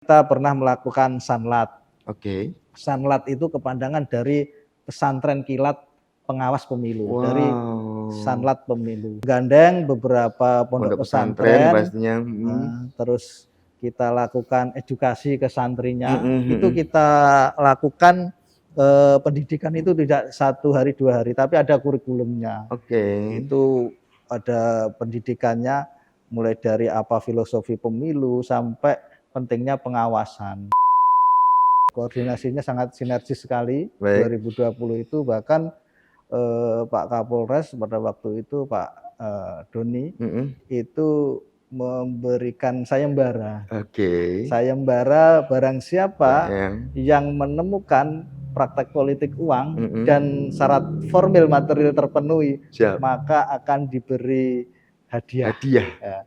Kita pernah melakukan sanlat. Oke. Sanlat itu kepanjangan dari Pesantren Kilat Pengawas Pemilu, dari Wow. Sanlat Pemilu. Gandeng beberapa pondok Pondok pesantren pesantren, pastinya. terus kita lakukan edukasi ke santrinya. Mhm Itu mhm. kita lakukan pendidikan itu tidak 1 hari 2 hari, tapi ada kurikulumnya. Oke. Itu ada pendidikannya mulai dari apa filosofi pemilu sampai pentingnya pengawasan. Koordinasinya sangat sinergis sekali. Baik. 2020 itu bahkan Pak Kapolres pada waktu itu Pak Doni Mhm. itu memberikan sayembara. Oke. Sayembara barang siapa PM. yang menemukan praktek politik uang Mhm. dan syarat formil material terpenuhi, Siap. maka akan diberi hadiah. Hadiah. Ya.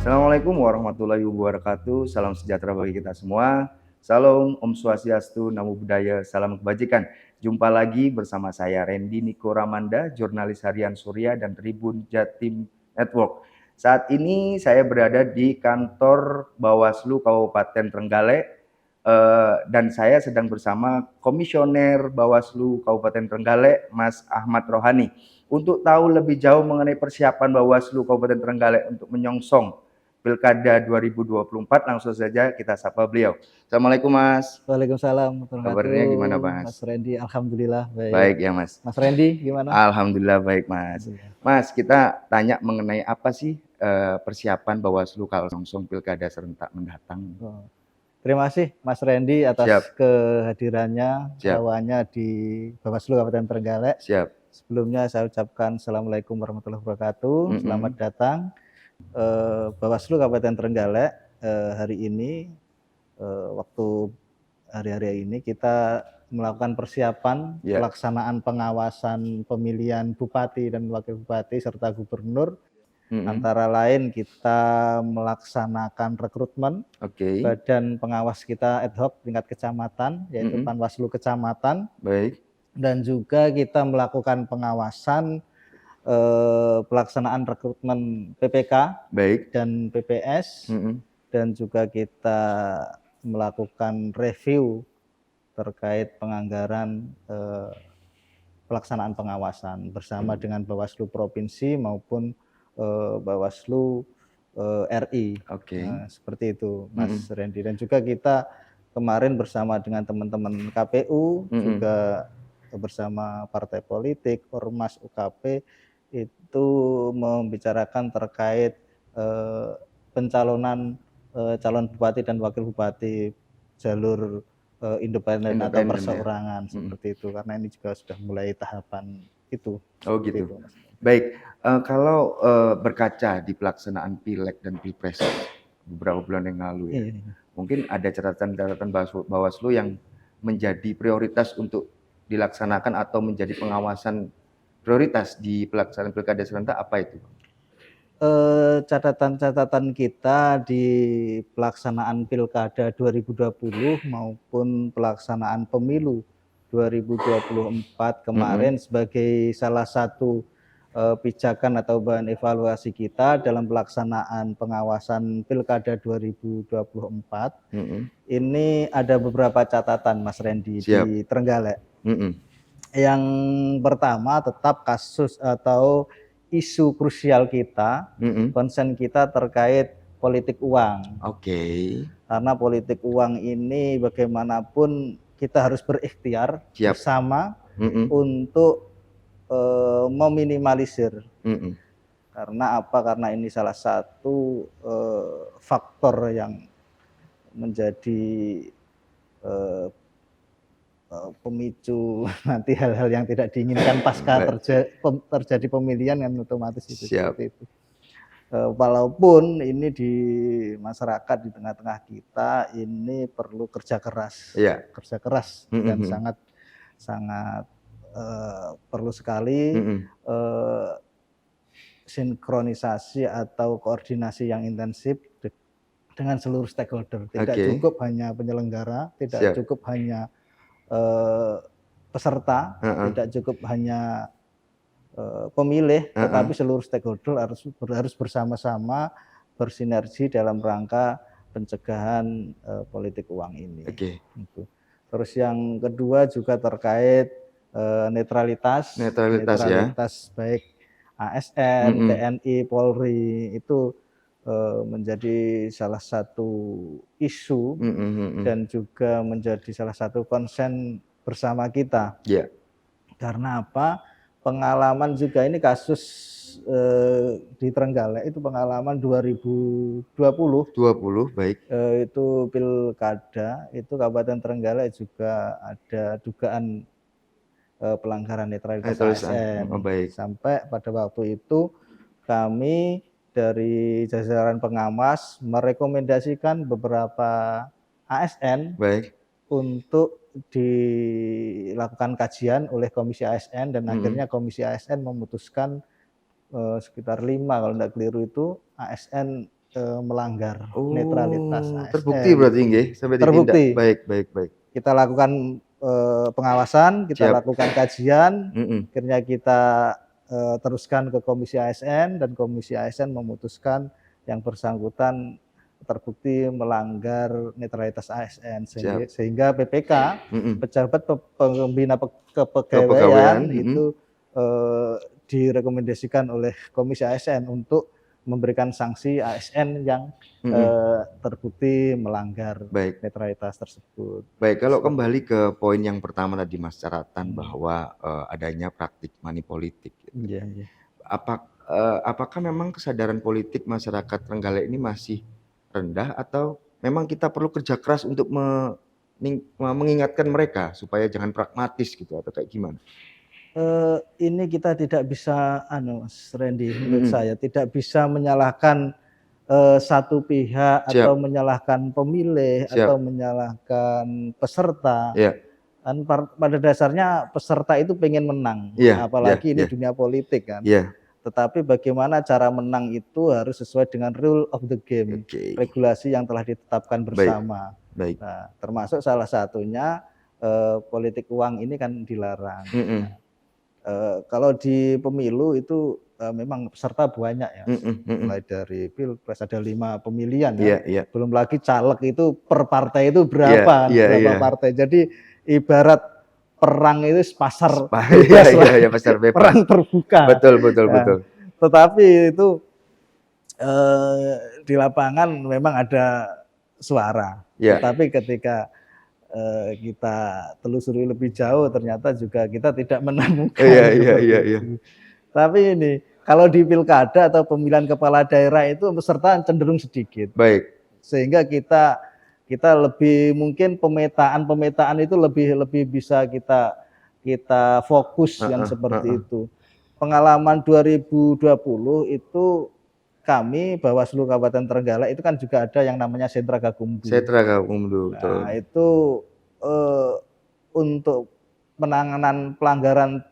Assalamualaikum warahmatullahi wabarakatuh. Salam sejahtera bagi kita semua. Salam, Om Swastiastu, Namo Buddhaya, salam kebajikan. Jumpa lagi bersama saya Randy Niko Ramanda, jurnalis harian Surya dan Tribun Jatim Network. Saat ini saya berada di kantor Bawaslu Kabupaten Trenggalek dan saya sedang bersama Komisioner Bawaslu Kabupaten Trenggalek, Mas Ahmad Rohani. Untuk tahu lebih jauh mengenai persiapan Bawaslu Kabupaten Trenggalek untuk menyongsong Pilkada 2024, langsung saja kita sapa beliau. Assalamualaikum Mas. Waalaikumsalam. Kabarnya gimana Mas Mas? Randy, alhamdulillah baik. Baik ya Mas. Mas Randy gimana? Alhamdulillah baik Mas. Mas, kita tanya mengenai apa sih persiapan Bawaslu kalau menyongsong Pilkada serentak mendatang? Terima kasih Mas Randy atas Siap. kehadirannya, Siap. bawaannya di Bawaslu Kabupaten Trenggalek. Siap. Sebelumnya saya ucapkan Assalamualaikum warahmatullahi wabarakatuh. Selamat datang Bawaslu Kabupaten Trenggalek. Hari ini waktu hari-hari ini kita melakukan persiapan pelaksanaan pengawasan pemilihan bupati dan wakil bupati serta gubernur. Antara lain kita melaksanakan rekrutmen badan pengawas kita ad hoc tingkat kecamatan, yaitu Panwaslu Kecamatan. Baik. Dan juga kita melakukan pengawasan pelaksanaan rekrutmen PPK dan PPS, dan juga kita melakukan review terkait penganggaran pelaksanaan pengawasan bersama dengan Bawaslu Provinsi maupun Bawaslu RI. Nah, seperti itu Mas Randy. Dan juga kita kemarin bersama dengan teman-teman KPU, juga bersama partai politik, Ormas, UKP, itu membicarakan terkait pencalonan calon bupati dan wakil bupati jalur independen atau perseorangan, seperti itu, karena ini juga sudah mulai tahapan itu. Oh gitu. Itu, baik, kalau berkaca di pelaksanaan Pileg dan Pilpres beberapa bulan yang lalu ya, mungkin ada catatan-catatan Bawaslu yang menjadi prioritas untuk dilaksanakan atau menjadi pengawasan prioritas di pelaksanaan Pilkada serentak, apa itu? Catatan-catatan kita di pelaksanaan Pilkada 2020 maupun pelaksanaan Pemilu 2024 kemarin sebagai salah satu pijakan atau bahan evaluasi kita dalam pelaksanaan pengawasan Pilkada 2024. Ini ada beberapa catatan Mas Randy. Siap. Di Trenggalek. Yang pertama tetap kasus atau isu krusial kita, konsen kita terkait politik uang. Karena politik uang ini bagaimanapun kita harus berikhtiar bersama untuk meminimalisir. Karena apa? Karena ini salah satu faktor yang menjadi pemicu nanti hal-hal yang tidak diinginkan pasca terjadi pemilihan kan otomatis itu seperti itu. Walaupun ini di masyarakat di tengah-tengah kita ini perlu kerja keras, kerja keras dan sangat perlu sekali sinkronisasi atau koordinasi yang intensif dengan seluruh stakeholder. Tidak cukup hanya penyelenggara, tidak cukup hanya peserta, tidak cukup hanya pemilih, tetapi seluruh stakeholder harus bersama-sama bersinergi dalam rangka pencegahan politik uang ini. Gitu. Terus yang kedua juga terkait netralitas baik ASN, TNI, Polri itu menjadi salah satu isu dan juga menjadi salah satu konsen bersama kita. Karena apa? Pengalaman juga ini kasus di Trenggalek itu pengalaman 2020 baik. Itu pilkada, itu Kabupaten Trenggalek juga ada dugaan pelanggaran netralitas ASN. Sampai pada waktu itu kami dari jajaran pengawas merekomendasikan beberapa ASN untuk dilakukan kajian oleh Komisi ASN dan akhirnya Komisi ASN memutuskan sekitar 5 kalau tidak keliru itu ASN melanggar netralitas ASN. Terbukti berarti nggih sampai ditindak. Terbukti. Baik. Kita lakukan pengawasan, kita lakukan kajian, akhirnya kita teruskan ke Komisi ASN dan Komisi ASN memutuskan yang bersangkutan terbukti melanggar netralitas ASN sehingga PPK pejabat pembina kepegawaian itu direkomendasikan oleh Komisi ASN untuk memberikan sanksi ASN yang terbukti melanggar netralitas tersebut. Baik, kalau kembali ke poin yang pertama tadi Mas Caratan bahwa adanya praktik money politik. Apakah memang kesadaran politik masyarakat Trenggalek ini masih rendah atau memang kita perlu kerja keras untuk mengingatkan mereka supaya jangan pragmatis gitu atau kayak gimana? Ini kita tidak bisa, Mas Randy, menurut saya tidak bisa menyalahkan satu pihak atau menyalahkan pemilih atau menyalahkan peserta. Kan pada dasarnya peserta itu pengen menang, apalagi ini dunia politik kan. Tetapi bagaimana cara menang itu harus sesuai dengan rule of the game, regulasi yang telah ditetapkan bersama. Nah, termasuk salah satunya politik uang ini kan dilarang. Kalau di pemilu itu memang peserta banyak ya, mulai dari pilpres ada 5 pemilihan ya. Belum lagi caleg itu per partai itu berapa partai. Jadi ibarat perang itu pasar bebas pasar bebas. Perang terbuka. Betul. Tetapi itu di lapangan memang ada suara. Tetapi ketika kita telusuri lebih jauh ternyata juga kita tidak menemukan. Tapi ini kalau di pilkada atau pemilihan kepala daerah itu peserta cenderung sedikit. Sehingga kita lebih mungkin pemetaan itu lebih bisa kita fokus yang seperti itu. Pengalaman 2020 itu kami Bawaslu Kabupaten Trenggalek itu kan juga ada yang namanya Sentra Gakumdu. Nah, itu untuk penanganan pelanggaran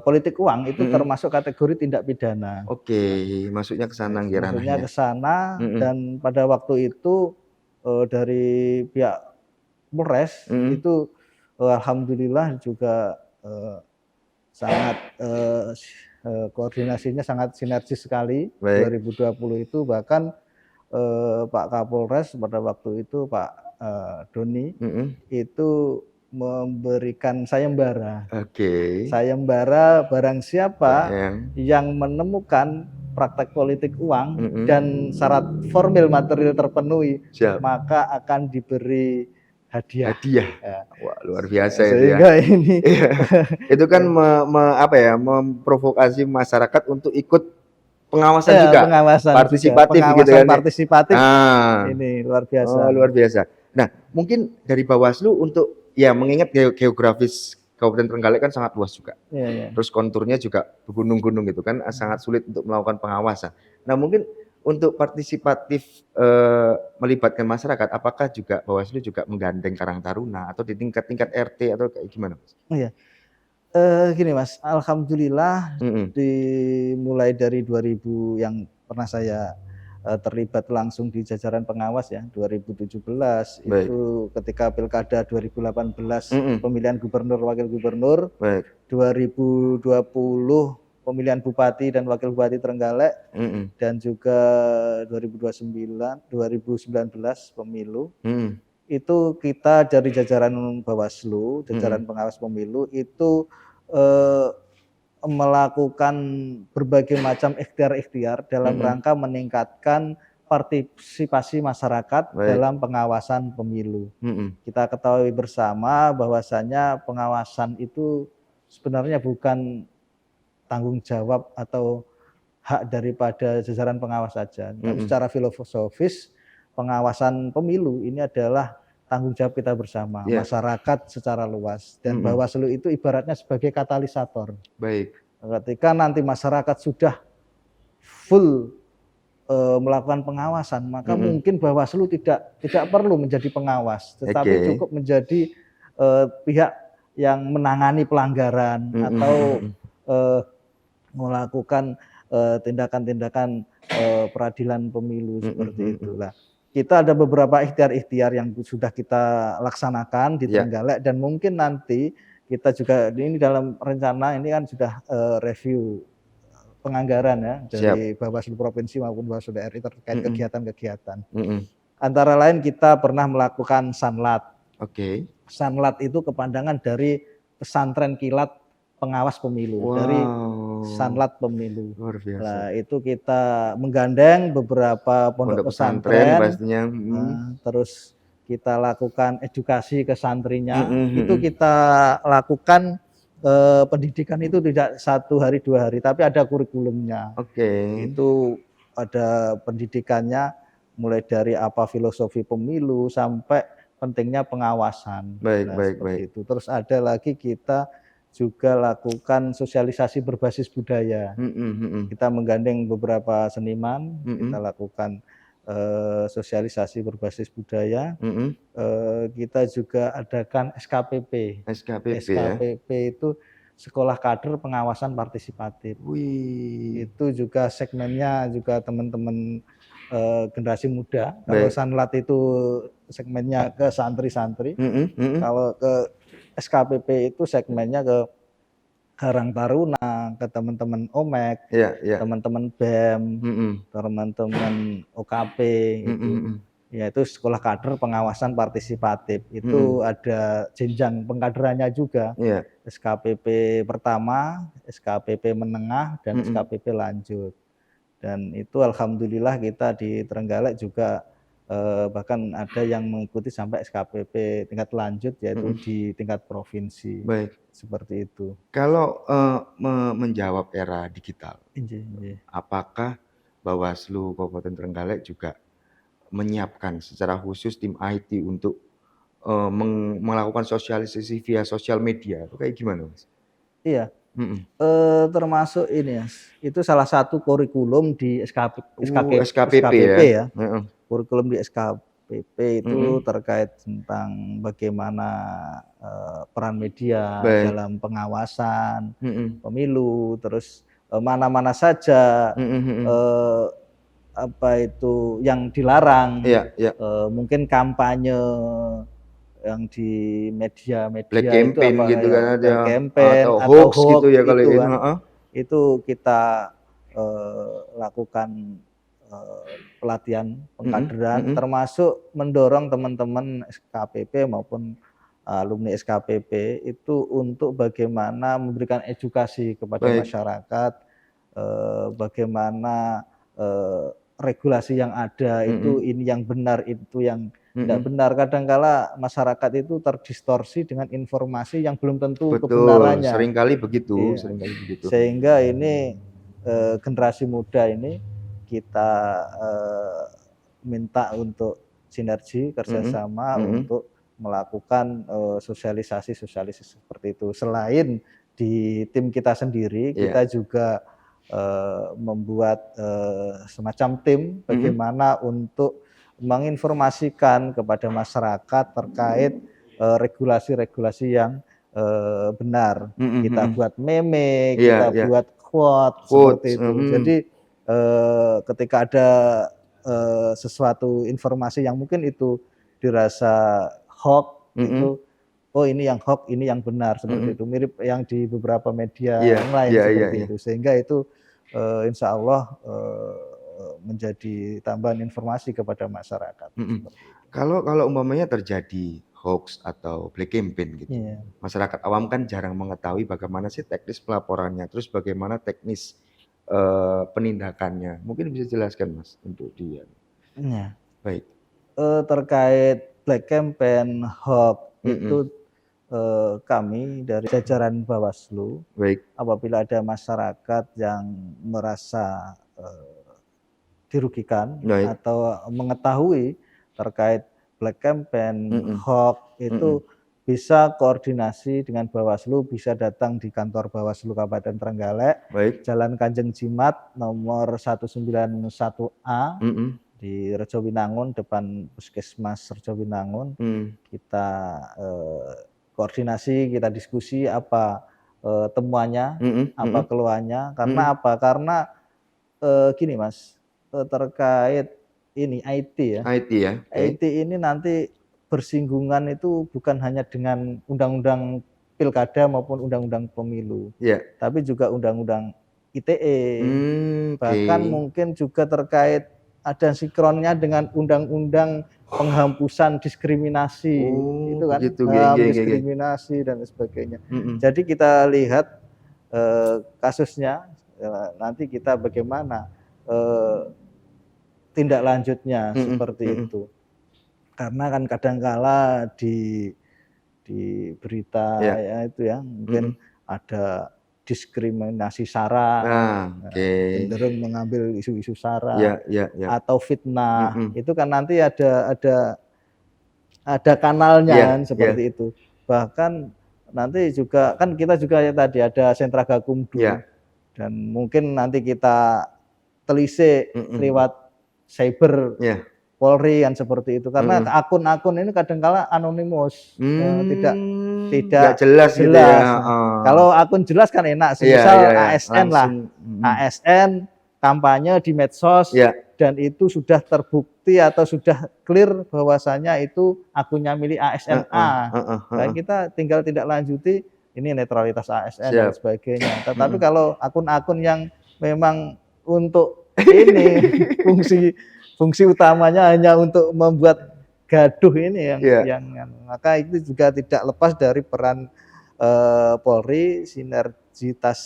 politik uang itu termasuk kategori tindak pidana. Masuknya ke sana Masuknya ke sana dan pada waktu itu dari pihak Polres itu alhamdulillah juga sangat koordinasinya sangat sinergis sekali. 2020 itu bahkan Pak Kapolres pada waktu itu Pak Doni itu memberikan sayembara. Sayembara barang siapa yang menemukan praktek politik uang dan syarat formil material terpenuhi, maka akan diberi hadiah. Wah, luar biasa Sehingga itu ya. Ini itu kan memprovokasi masyarakat untuk ikut pengawasan juga. Partisipatif gitu kan. Partisipatif. Ini luar biasa. Luar biasa. Nah, mungkin dari Bawaslu untuk ya mengingat geografis Kabupaten Trenggalek kan sangat luas juga. Iya, iya. Terus konturnya juga bergunung-gunung gitu kan, sangat sulit untuk melakukan pengawasan. Nah, mungkin untuk partisipatif melibatkan masyarakat, apakah juga Bawaslu juga menggandeng Karang Taruna atau di tingkat-tingkat RT atau kayak gimana, Mas? Iya. Gini Mas, alhamdulillah Mhm. dimulai dari 2000 yang pernah saya terlibat langsung di jajaran pengawas ya, 2017 Baik. itu ketika Pilkada 2018 Mhm. pemilihan gubernur, wakil gubernur, Baik. 2020 pemilihan bupati dan wakil bupati Trenggalek, Mhm. dan juga 2019 pemilu. Mhm. Itu kita dari jajaran Bawaslu, jajaran Mhm. pengawas pemilu itu eh, melakukan berbagai macam ikhtiar-ikhtiar dalam Mhm. rangka meningkatkan partisipasi masyarakat Baik. dalam pengawasan pemilu. Mhm. Kita ketahui bersama bahwasanya pengawasan itu sebenarnya bukan tanggung jawab atau hak daripada jajaran pengawas saja, tapi Mhm. secara filosofis pengawasan pemilu ini adalah tanggung jawab kita bersama, Iya. masyarakat secara luas, dan Mhm. Bawaslu itu ibaratnya sebagai katalisator. Baik. Ketika nanti masyarakat sudah full melakukan pengawasan, maka Mhm. mungkin Bawaslu tidak perlu menjadi pengawas, tetapi Oke. cukup menjadi pihak yang menangani pelanggaran Mhm. atau Mhm. melakukan tindakan-tindakan peradilan pemilu Mhm. seperti Mhm. itulah. Kita ada beberapa ikhtiar-ikhtiar yang sudah kita laksanakan di Ya. Trenggalek, dan mungkin nanti kita juga ini dalam rencana ini kan sudah review penganggaran ya Siap. dari Bawaslu Provinsi maupun Bawaslu RI terkait Mhm. kegiatan-kegiatan. Mhm. Antara lain kita pernah melakukan sanlat. Oke. Sanlat itu kepanjangan dari pesantren kilat pengawas pemilu, dari Wow, sanlat pemilu. luar biasa. Nah, itu kita menggandeng beberapa pondok Pondok pesantren pesantren, pastinya. Mhm. terus kita lakukan edukasi ke santrinya. Mhm. Itu Mhm. kita lakukan pendidikan itu tidak 1 hari 2 hari, tapi ada kurikulumnya. Oke. Itu ada pendidikannya mulai dari apa filosofi pemilu sampai pentingnya pengawasan. Baik, Nah, baik, baik. seperti itu. Terus ada lagi kita juga lakukan sosialisasi berbasis budaya. Mhm. Mhm. Kita menggandeng beberapa seniman, kita Mhm. lakukan sosialisasi berbasis budaya. Mhm. Kita juga adakan SKPP. SKPP ya. SKPP itu Sekolah Kader Pengawasan Partisipatif. Wih. Itu juga segmennya juga teman-teman generasi muda. Kalau Baik. Sanlat itu segmennya ke santri-santri, Mhm. Mhm. kalau ke SKPP itu segmennya ke Karang Taruna, ke teman-teman OMEK, Iya, iya. teman-teman BEM, Mhm. teman-teman OKP Mhm. itu, Mhm. yaitu Sekolah Kader Pengawasan Partisipatif. Mhm. Itu ada jenjang pengkaderannya juga, Iya. SKPP pertama, SKPP menengah, dan Mhm. SKPP lanjut. Dan itu alhamdulillah kita di Trenggalek juga bahkan ada yang mengikuti sampai SKPP tingkat lanjut, yaitu Mhm. di tingkat provinsi, Baik. seperti itu. Kalau menjawab era digital, Injih, injih. apakah Bawaslu Kabupaten Trenggalek juga menyiapkan secara khusus tim IT untuk melakukan sosialisasi via sosial media itu kayak gimana, Mas? Iya, Mhm. termasuk ini Mas, itu salah satu kurikulum di SKPP SKPP ya? ya. Heeh. Kurikulum di SKPP itu Mhm. terkait tentang bagaimana peran media Baik. dalam pengawasan Mhm. pemilu, terus mana-mana saja Mhm. Mhm. eh, apa itu yang dilarang, Iya, iya. mungkin kampanye yang di Black media-media itu campaign apa gitu ya, kan ada black campaign atau atau hoax gitu hoax ya kalau itu ini, kan, heeh. itu kita lakukan pelatihan Mhm. pengkaderan, Mhm. termasuk mendorong teman-teman SKPP maupun alumni SKPP itu untuk bagaimana memberikan edukasi kepada Baik. masyarakat, bagaimana regulasi yang ada itu Mhm. ini yang benar, itu yang tidak Mhm. benar. Kadangkala masyarakat itu terdistorsi dengan informasi yang belum tentu Betul, kebenarannya. seringkali begitu, Iya. seringkali begitu. Sehingga ini generasi muda ini kita minta untuk sinergi Mhm. kerjasama Mhm. untuk melakukan sosialisasi seperti itu. Selain di tim kita sendiri, kita juga membuat semacam tim bagaimana untuk menginformasikan kepada masyarakat terkait regulasi-regulasi yang benar. Kita buat meme, kita buat quote seperti itu. Jadi ketika ada sesuatu informasi yang mungkin itu dirasa hoax, itu oh ini yang hoax, ini yang benar, seperti itu. Mirip yang di beberapa media yang lain seperti itu. Sehingga itu insya Allah menjadi tambahan informasi kepada masyarakat. Kalau umpamanya terjadi hoax atau black campaign gitu, masyarakat awam kan jarang mengetahui bagaimana sih teknis pelaporannya, terus bagaimana teknis penindakannya. Mungkin bisa jelaskan Mas untuk dia. Baik. Terkait black campaign, hoax itu kami dari jajaran Bawaslu, apabila ada masyarakat yang merasa dirugikan atau mengetahui terkait black campaign, hoax itu bisa koordinasi dengan Bawaslu, bisa datang di kantor Bawaslu Kabupaten Trenggalek, Jalan Kanjeng Jimat nomor 191A di Rejowinangun, depan Puskesmas Rejowinangun. Kita koordinasi, kita diskusi apa temuannya, apa keluhannya, karena apa? Karena gini Mas, terkait ini IT ya. IT ini nanti bersinggungan itu bukan hanya dengan undang-undang pilkada maupun undang-undang pemilu, tapi juga undang-undang ITE. Bahkan mungkin juga terkait ada sinkronnya dengan undang-undang penghapusan diskriminasi, itu kan diskriminasi dan sebagainya. Jadi kita lihat kasusnya, nanti kita bagaimana tindak lanjutnya seperti itu. Karena kan kadangkala di berita ya itu ya mungkin ada diskriminasi SARA, cenderung mengambil isu-isu SARA atau fitnah. Itu kan nanti ada kanalnya kan seperti itu. Bahkan nanti juga kan kita juga ya tadi ada sentra Gakumdu dan mungkin nanti kita telisik lewat cyber Polri kan seperti itu, karena akun-akun ini kadangkala anonimus, tidak jelas. Gitu ya. Kalau akun jelas kan enak, misal ASN lah, ASN kampanye di medsos dan itu sudah terbukti atau sudah clear bahwasanya itu akunnya milik ASN A. Nah, kita tinggal tidak lanjuti ini netralitas ASN dan sebagainya. Tetapi kalau akun-akun yang memang untuk ini fungsi utamanya hanya untuk membuat gaduh ini yang maka itu juga tidak lepas dari peran Polri, sinergitas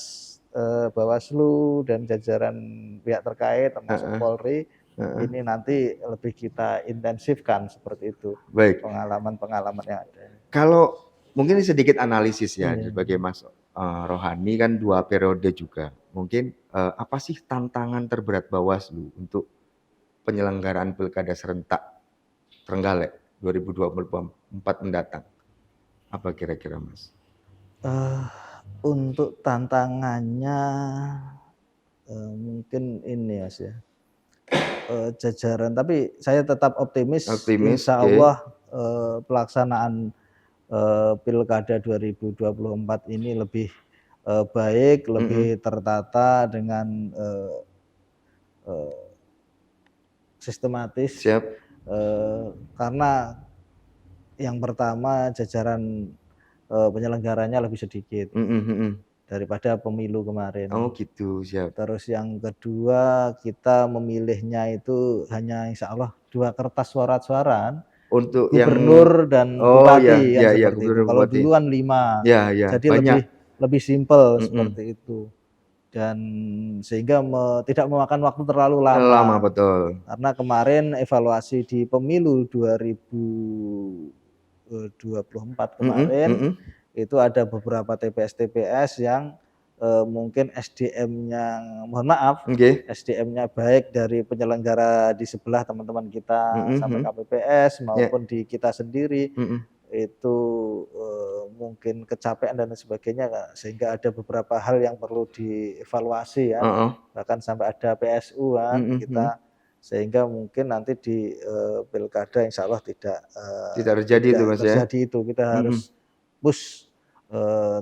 Bawaslu dan jajaran pihak terkait termasuk Polri ini nanti lebih kita intensifkan seperti itu. Pengalaman-pengalaman yang ada. Kalau mungkin sedikit analisis ya sebagai Mas Rohani kan 2 periode juga. Mungkin apa sih tantangan terberat Bawaslu untuk penyelenggaraan Pilkada serentak Trenggalek 2024 mendatang? Apa kira-kira Mas? Untuk tantangannya mungkin ini Mas ya, jajaran, tapi saya tetap optimis insya Allah pelaksanaan Pilkada 2024 ini lebih baik, lebih tertata dengan sistematis. Karena yang pertama jajaran penyelenggaranya lebih sedikit daripada pemilu kemarin. Oh gitu, siap. Terus yang kedua kita memilihnya itu hanya insya Allah 2 kertas suara-suaraan untuk gubernur dan bupati seperti itu. Kalau dulu kan 5, jadi lebih simpel seperti itu. Dan sehingga tidak memakan waktu terlalu lama. Betul. Karena kemarin evaluasi di pemilu 2024 kemarin itu ada beberapa TPS yang mungkin SDM-nya, mohon maaf, SDM-nya baik dari penyelenggara di sebelah teman-teman kita sampai KPPS maupun di kita sendiri itu mungkin kecapean dan sebagainya, sehingga ada beberapa hal yang perlu dievaluasi ya, bahkan sampai ada PSU kan kita, sehingga mungkin nanti di pilkada insya Allah tidak terjadi itu Mas ya. terjadi itu. Kita harus push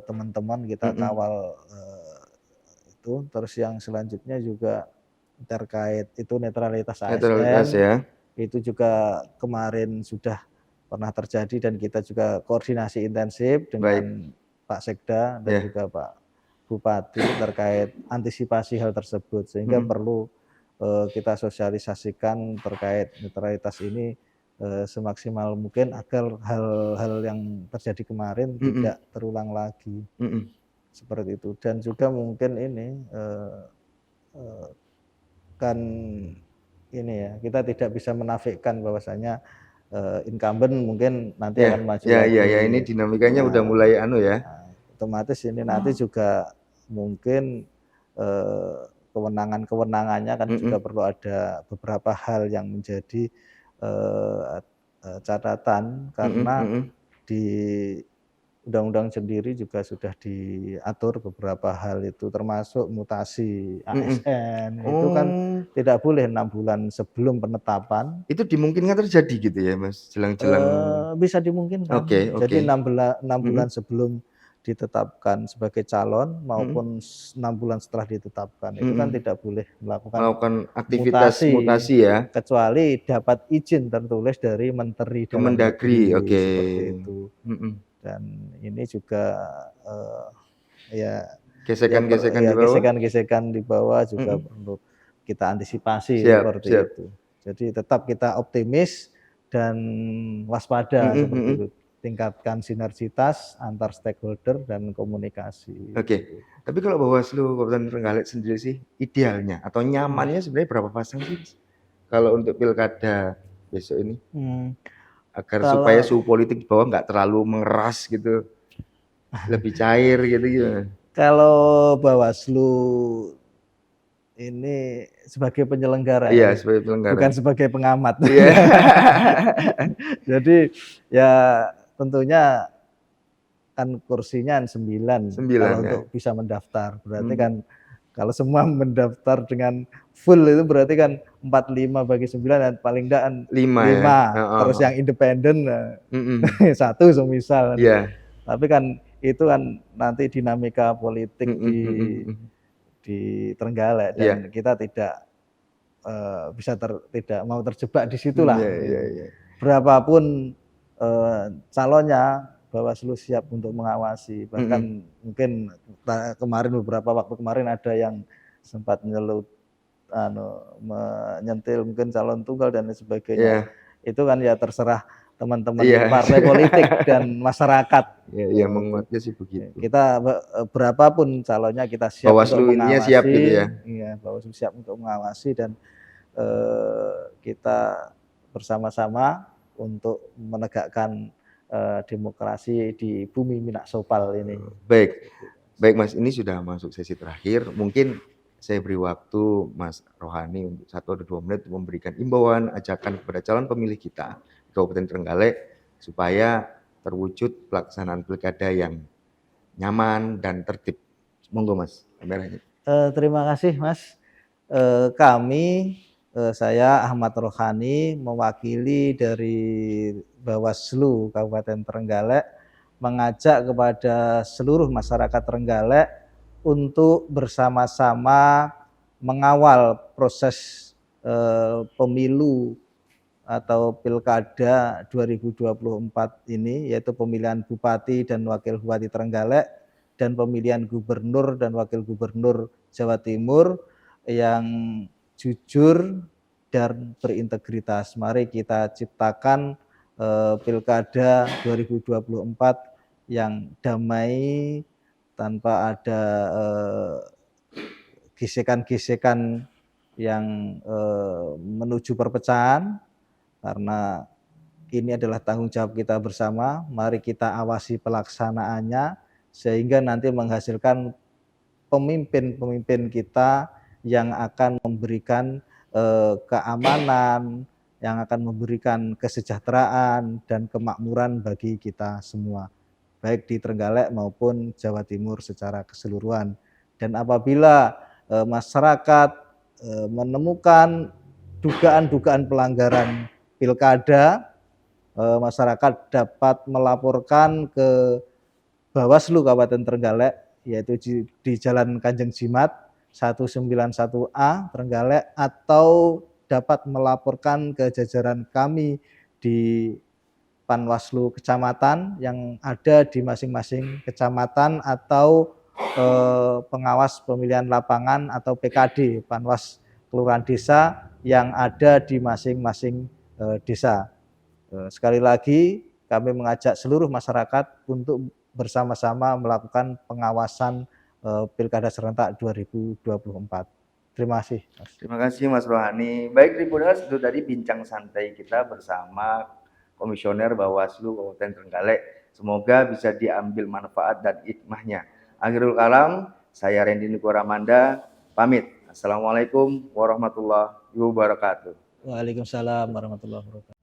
teman-teman, kita kawal itu. Terus yang selanjutnya juga terkait itu netralitas Netralitas ASN, ya. itu juga kemarin sudah pernah terjadi dan kita juga koordinasi intensif dengan Pak Sekda dan juga Pak Bupati terkait antisipasi hal tersebut, sehingga perlu kita sosialisasikan terkait netralitas ini semaksimal mungkin agar hal-hal yang terjadi kemarin tidak terulang lagi. Seperti itu. Dan juga mungkin ini kan ini ya, kita tidak bisa menafikan bahwasanya incumbent mungkin nanti akan maju lagi. Ya, ini dinamikanya udah mulai ya. Otomatis ini nanti juga mungkin kewenangannya kan juga perlu ada beberapa hal yang menjadi catatan, karena di undang-undang sendiri juga sudah diatur beberapa hal itu, termasuk mutasi ASN. Itu kan tidak boleh 6 bulan sebelum penetapan. Itu dimungkinkan terjadi gitu ya Mas, jelang-jelang? Bisa dimungkinkan. Jadi 6 bulan sebelum ditetapkan sebagai calon maupun 6 bulan setelah ditetapkan, itu kan tidak boleh melakukan aktivitas mutasi ya, kecuali dapat izin tertulis dari Menteri Dalam Kemendagri. Seperti itu. Dan ini juga ya gesekan-gesekan di bawah juga perlu kita antisipasi seperti itu. Jadi tetap kita optimis dan waspada seperti itu. Tingkatkan sinergitas antar stakeholder dan komunikasi. Tapi kalau Bawaslu Kabupaten Trenggalek sendiri sih idealnya atau nyamannya sebenarnya berapa pasang sih kalau untuk pilkada besok ini? Agar supaya suhu politik di bawah nggak terlalu mengeras gitu, lebih cair gitu. Kalau Bawaslu ini sebagai penyelenggara, sebagai penyelenggara, bukan sebagai pengamat. Jadi ya tentunya kan kursinya 9 kalau untuk bisa mendaftar. Berarti kan kalau semua mendaftar dengan full itu berarti kan 45 bagi 9 dan paling enggak 5. Terus yang independen 1 semisal. Tapi kan itu kan nanti dinamika politik di Trenggalek dan kita tidak tidak mau terjebak di situlah. Berapapun calonnya, Bawaslu siap untuk mengawasi. Bahkan mungkin beberapa waktu kemarin ada yang sempat menyentil mungkin calon tunggal dan lain sebagainya. Itu kan ya terserah teman-teman partai politik dan masyarakat. Menguatnya sih begitu. Kita berapapun calonnya kita siap Bawaslu untuk mengawasi. Siap gitu ya. Bawaslu siap untuk mengawasi dan kita bersama-sama untuk menegakkan demokrasi di bumi Minahsopal ini. Baik Mas, ini sudah masuk sesi terakhir. Mungkin saya beri waktu Mas Rohani untuk 1 atau 2 menit memberikan imbauan, ajakan kepada calon pemilih kita di Kabupaten Trenggalek supaya terwujud pelaksanaan pilkada yang nyaman dan tertib. Monggo Mas, kameranya. Terima kasih Mas. Saya Ahmad Rohani mewakili dari Bawaslu Kabupaten Trenggalek mengajak kepada seluruh masyarakat Trenggalek untuk bersama-sama mengawal proses pemilu atau pilkada 2024 ini, yaitu pemilihan bupati dan wakil bupati Trenggalek dan pemilihan gubernur dan wakil gubernur Jawa Timur yang jujur dan berintegritas. Mari kita ciptakan pilkada 2024 yang damai tanpa ada gesekan-gesekan yang menuju perpecahan, karena ini adalah tanggung jawab kita bersama. Mari kita awasi pelaksanaannya sehingga nanti menghasilkan pemimpin-pemimpin kita yang akan memberikan keamanan, yang akan memberikan kesejahteraan dan kemakmuran bagi kita semua, baik di Trenggalek maupun Jawa Timur secara keseluruhan. Dan apabila masyarakat menemukan dugaan-dugaan pelanggaran pilkada, masyarakat dapat melaporkan ke Bawaslu Kabupaten Trenggalek, yaitu di Jalan Kanjeng Jimat 191A Trenggalek, atau dapat melaporkan ke jajaran kami di Panwaslu Kecamatan yang ada di masing-masing kecamatan, atau pengawas pemilihan lapangan atau PKD, Panwas Kelurahan Desa yang ada di masing-masing desa. Sekali lagi kami mengajak seluruh masyarakat untuk bersama-sama melakukan pengawasan Pilkada serentak 2024. Terima kasih, Mas. Terima kasih Mas Rohani. Baik Tribuners, itu tadi bincang santai kita bersama Komisioner Bawaslu Kabupaten Trenggalek. Semoga bisa diambil manfaat dan hikmahnya. Akhirul kalam, saya Randy Niko Ramanda, pamit. Assalamualaikum warahmatullahi wabarakatuh. Waalaikumsalam warahmatullahi wabarakatuh.